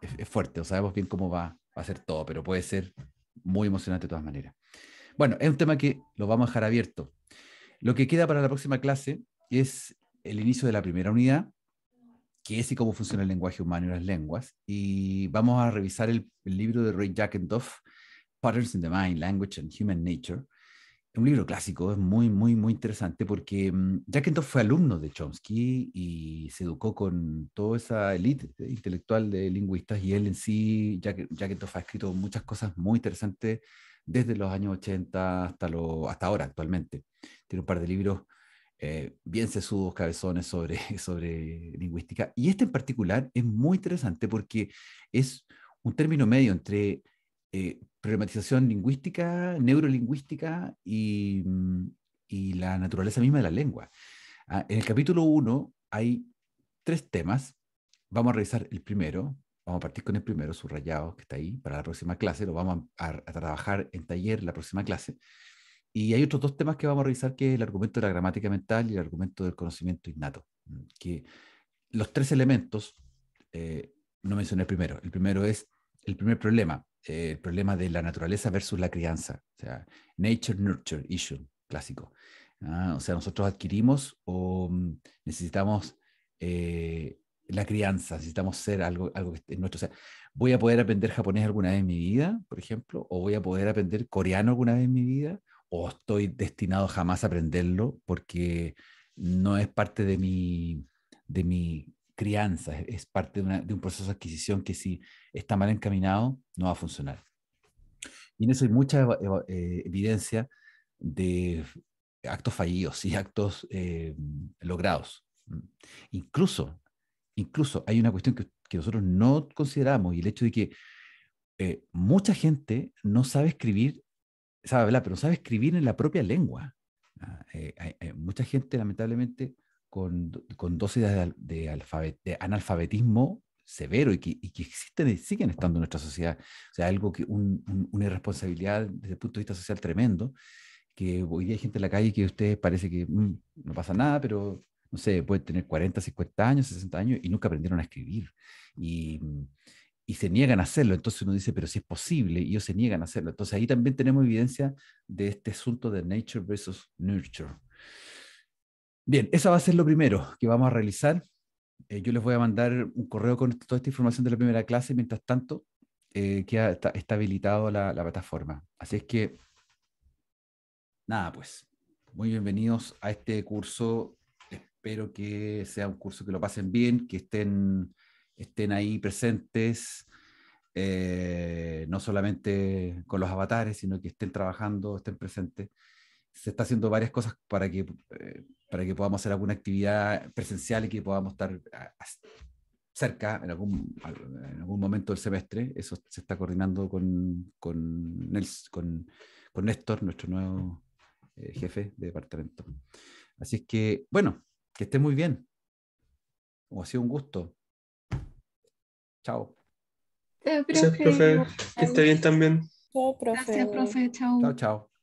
es fuerte, no sabemos bien cómo va a ser todo, pero puede ser muy emocionante de todas maneras. Bueno, es un tema que lo vamos a dejar abierto. Lo que queda para la próxima clase es el inicio de la primera unidad, qué es y cómo funciona el lenguaje humano y las lenguas, y vamos a revisar el libro de Ray Jackendorf, Patterns in the Mind, Language and Human Nature. Es un libro clásico, es muy, muy, muy interesante porque Jackendorf fue alumno de Chomsky y se educó con toda esa élite intelectual de lingüistas, y él en sí, Jackendorf ha escrito muchas cosas muy interesantes desde los años 80 hasta ahora, actualmente. Tiene un par de libros bien sesudos, cabezones sobre lingüística. Y este en particular es muy interesante porque es un término medio entre problematización lingüística, neurolingüística y la naturaleza misma de la lengua. En el capítulo 1 hay 3 temas. Vamos a revisar el primero. Vamos a partir con el primero, subrayado, que está ahí, para la próxima clase. Lo vamos a trabajar en taller la próxima clase. Y hay otros 2 temas que vamos a revisar, que es el argumento de la gramática mental y el argumento del conocimiento innato. Que los 3 elementos, no mencioné el primero. El primero es el primer problema, el problema de la naturaleza versus la crianza. O sea, nature-nurture issue, clásico. O sea, nosotros adquirimos o necesitamos la crianza, necesitamos ser algo que esté en nuestro. O sea, voy a poder aprender japonés alguna vez en mi vida, por ejemplo, o voy a poder aprender coreano alguna vez en mi vida, o estoy destinado jamás a aprenderlo porque no es parte de mi crianza, es parte de un proceso de adquisición que, si está mal encaminado, no va a funcionar. Y en eso hay mucha evidencia de actos fallidos y actos logrados. Incluso hay una cuestión que nosotros no consideramos, y el hecho de que mucha gente no sabe escribir, sabe hablar, pero no sabe escribir en la propia lengua. Hay mucha gente, lamentablemente, con dosis de analfabetismo severo y que existen y siguen estando en nuestra sociedad. O sea, algo que una irresponsabilidad desde el punto de vista social tremendo, que hoy día hay gente en la calle que a ustedes parece que no pasa nada, pero no sé, pueden tener 40, 50 años, 60 años y nunca aprendieron a escribir. Y se niegan a hacerlo. Entonces uno dice, pero si es posible, y ellos se niegan a hacerlo. Entonces ahí también tenemos evidencia de este asunto de nature versus nurture. Bien, eso va a ser lo primero que vamos a realizar. Yo les voy a mandar un correo con toda esta información de la primera clase. Mientras tanto, está habilitado la plataforma. Así es que, nada, pues, muy bienvenidos a este curso. Espero que sea un curso que lo pasen bien, que estén ahí presentes, no solamente con los avatares, sino que estén trabajando, estén presentes. Se está haciendo varias cosas para que podamos hacer alguna actividad presencial y que podamos estar cerca en algún momento del semestre. Eso se está coordinando con Néstor, nuestro nuevo jefe de departamento. Así es que, bueno, que esté muy bien. Ha sido un gusto. Chao. Profe. Gracias, profe. Que esté bien también. Chao, profe. Gracias, profe. Chao. Chao, chao.